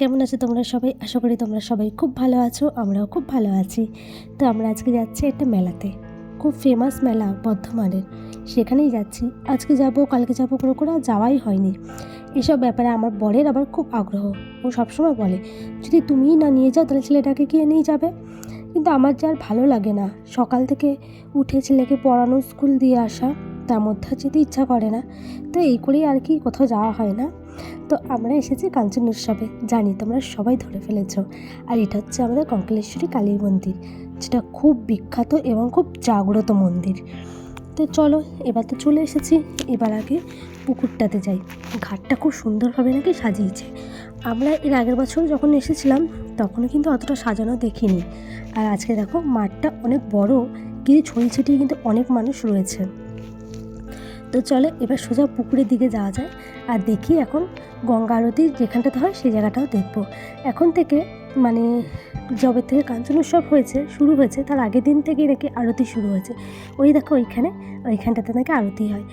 কেমন আছো তোমরা সবাই? আশা করি তোমরা সবাই খুব ভালো আছো, আমরাও খুব ভালো আছি। তো আমরা আজকে যাচ্ছি একটা মেলাতে, খুব ফেমাস মেলা বর্ধমানের, সেখানেই যাচ্ছি। আজকে যাব, কালকে যাব করে আর যাওয়াই হয়নি। এসব ব্যাপারে আমার বরের আবার খুব আগ্রহ। ও সবসময় বলে, যদি তুমিই না নিয়ে যাও তাহলে ছেলেটাকে কে নিয়ে যাবে? কিন্তু আমার যে আর ভালো লাগে না, সকাল থেকে উঠে ছেলেকে পড়ানো, স্কুল দিয়ে আসা, তার মধ্যে যেতে ইচ্ছা করে না। তো এই করেই আর কি কোথাও যাওয়া হয় না। তো আমরা এসেছি কাঞ্চন উৎসবে, জানি তোমরা সবাই ধরে ফেলেছো। আর এটা হচ্ছে আমাদের কঙ্কালেশ্বরী কালীর মন্দির, যেটা খুব বিখ্যাত এবং খুব জাগ্রত মন্দির। তো চলো, এবার তো চলে এসেছি, এবার আগে পুকুরটাতে যাই। ঘাটটা খুব সুন্দরভাবে নাকি সাজিয়েছে। আমরা এর আগের বছর যখন এসেছিলাম তখনও কিন্তু অতটা সাজানো দেখিনি। আর আজকে দেখো মাঠটা অনেক বড়, কিন্তু ছড়িয়ে ছিটিয়ে কিন্তু অনেক মানুষ রয়েছে। তো চলে এবার সোজা পুকুরের দিকে যাওয়া যায়, আর দেখি এখন গঙ্গা আরতি যেখানটাতে হয় সেই জায়গাটাও দেখবো। এখন থেকে মানে যবে থেকে কাঞ্চন উৎসব শুরু হয়েছে তার আগের দিন থেকেই নাকি আরতি শুরু হয়েছে। ওই দেখো ওইখানটাতে নাকি আরতি হয়।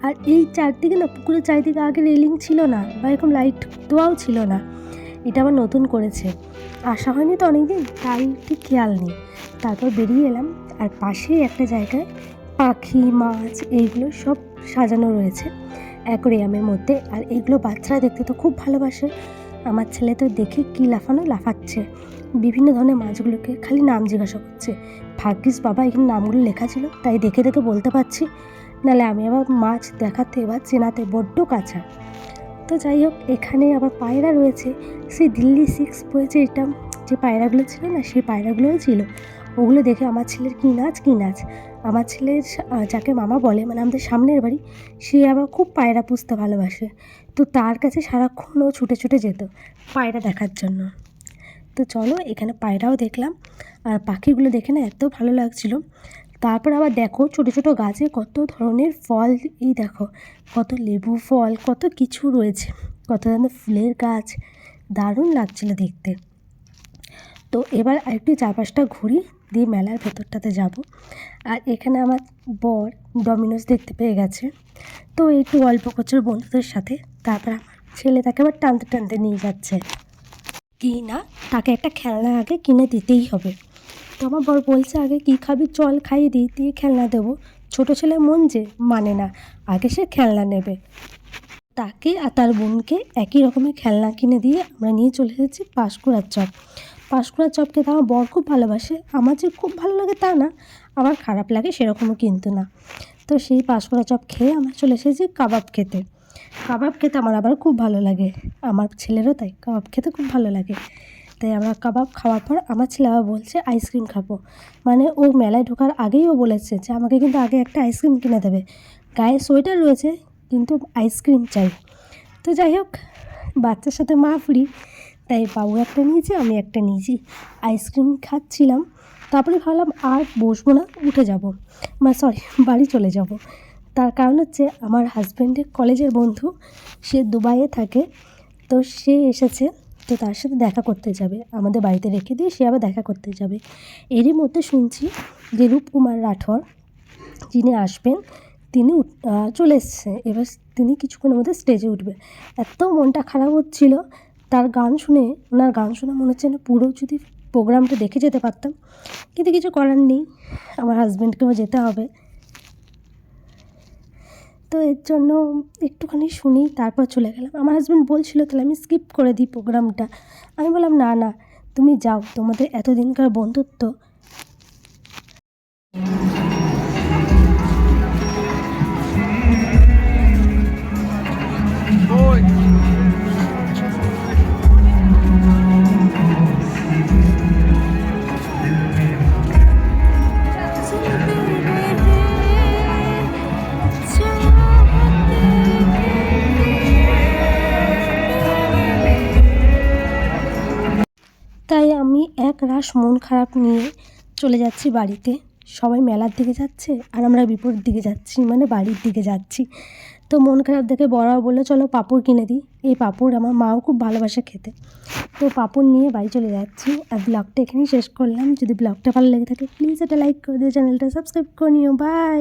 আর এই চারদিকে না, পুকুরের চারিদিকে আগে রেলিং ছিল না, বা এরকম লাইট দেওয়াও ছিল না। এটা আবার নতুন করেছে, আসা হয়নি তো অনেকদিন, তাই ঠিক খেয়াল নেই। তারপর বেরিয়ে এলাম, আর পাশেই একটা জায়গায় পাখি, মাছ এইগুলো সব সাজানো রয়েছে অ্যাকোরিয়ামের মধ্যে। আর এইগুলো বাচ্চারা দেখতে তো খুব ভালোবাসে। আমার ছেলে তো দেখে কী লাফাচ্ছে। বিভিন্ন ধরনের মাছগুলোকে খালি নাম জিজ্ঞাসা করছে। ভাগ্যিস বাবা এখানে নামগুলো লেখা ছিল, তাই দেখে দেখে বলতে পারছি, নাহলে আমি আবার মাছ দেখাতে বা চেনাতে বড্ড কাঁচা। তো যাই হোক, এখানে আবার পায়রা রয়েছে। সেই দিল্লি 6 বয়েছে এটা, যে পায়রাগুলো ছিল না, সেই পায়রাগুলোও ছিল। ওগুলো দেখে আমার ছেলের কী নাচ। আমার ছেলের যাকে মামা বলে, মানে আমাদের সামনের বাড়ি, সে আবার খুব পায়রা পুষতে ভালোবাসে। তো তার কাছে সারাক্ষণ ও ছুটে ছুটে যেত পায়রা দেখার জন্য। তো চলো, এখানে পায়রাও দেখলাম, আর পাখিগুলো দেখে না এত ভালো লাগছিলো। তারপর আবার দেখো ছোটো ছোটো গাছে কত ধরনের ফল, এই দেখো কত লেবু ফল, কত কিছু রয়েছে, কত ধরনের ফুলের গাছ, দারুণ লাগছিল দেখতে। তো এবার আরেকটু চারপাশটা ঘুরি, দিয়ে মেলার ভেতরটাতে যাব। আর এখানে আমার বর ডমিনোস দেখতে পেয়ে গেছে, তো একটু গল্প করছে বন্ধুদের সাথে। তারপর আমার ছেলে তাকে আবার টানতে টানতে নিয়ে যাচ্ছে, কি না তাকে একটা খেলনা আগে কিনে দিতেই হবে। তো আমার বর বলছে, আগে কী খাবি চল খাইয়ে দিই, দিয়ে খেলনা দেবো। ছোটো ছেলে মন যে মানে না, আগে সে খেলনা নেবে। তাকে আর তার বোনকে একই রকমের খেলনা কিনে দিয়ে আমরা নিয়ে চলে এসেছি পাঁশকুড়ার চপ। পাঁশকুড়ার চপ খেতে আমার বর খুব ভালোবাসে, আমার যে খুব ভালো লাগে তা না, আমার খারাপ লাগে সেরকমও কিন্তু না। তো সেই পাঁশকুড়া চপ খেয়ে আমরা চলে এসেছি কাবাব খেতে। কাবাব খেতে আমার আবার খুব ভালো লাগে, আমার ছেলেরও তাই, কাবাব খেতে খুব ভালো লাগে। তাই আমরা কাবাব খাওয়ার পর আমার ছেলে আবার বলছে আইসক্রিম খাবো। মানে ও মেলায় ঢোকার আগেই ও বলেছে যে আমাকে কিন্তু আগে একটা আইসক্রিম কিনে দেবে। গায়ে সোয়েটার রয়েছে কিন্তু আইসক্রিম চাই। তো যাই হোক, বাচ্চার সাথে মা ফ্রি, তাই বাবু একটা নিয়েছে, আমি একটা নিয়েছি। আইসক্রিম খাচ্ছিলাম, তারপরে ভাবলাম আর বসবো না, উঠে যাব, বাড়ি চলে যাব। তার কারণ হচ্ছে আমার হাজব্যান্ডের কলেজের বন্ধু, সে দুবাইয়ে থাকে, তো সে এসেছে, তো তার সাথে দেখা করতে যাবে, আমাদের বাড়িতে রেখে দিয়ে সে আবার দেখা করতে যাবে। এরই মধ্যে শুনছি যে রূপকুমার রাঠোর যিনি আসবেন, তিনি চলে এসছে। এবার তিনি কিছুক্ষণের মধ্যে স্টেজে উঠবে। এত মনটা খারাপ হচ্ছিল ওনার গান শুনে মনে হচ্ছে না পুরো যদি প্রোগ্রামটা দেখে যেতে পারতাম, কিন্তু কিছু করার নেই, আমার হাজব্যান্ডকেও যেতে হবে। তো এর জন্য একটুখানি শুনি, তারপর চলে গেলাম। আমার হাজব্যান্ড বলছিল তাহলে আমি স্কিপ করে দিই প্রোগ্রামটা। আমি বললাম না, তুমি যাও, তোমাদের এতদিনকার বন্ধুত্ব। তাই আমি এক রাশ মন খারাপ নিয়ে চলে যাচ্ছি বাড়িতে। সবাই মেলার দিকে যাচ্ছে আর আমরা বিপরীত দিকে যাচ্ছি, মানে বাড়ির দিকে যাচ্ছি। তো মন খারাপ দেখে বড়াও বললো চলো পাঁপড় কিনে দিই। এই পাঁপড় আমার মাও খুব ভালোবাসে খেতে। তো পাঁপড় নিয়ে বাড়ি চলে যাচ্ছি। আর ব্লগটা এখানেই শেষ করলাম। যদি ব্লগটা ভালো লেগে থাকে প্লিজ একটা লাইক করে দিও, চ্যানেলটা সাবস্ক্রাইব করে নিও। বাই।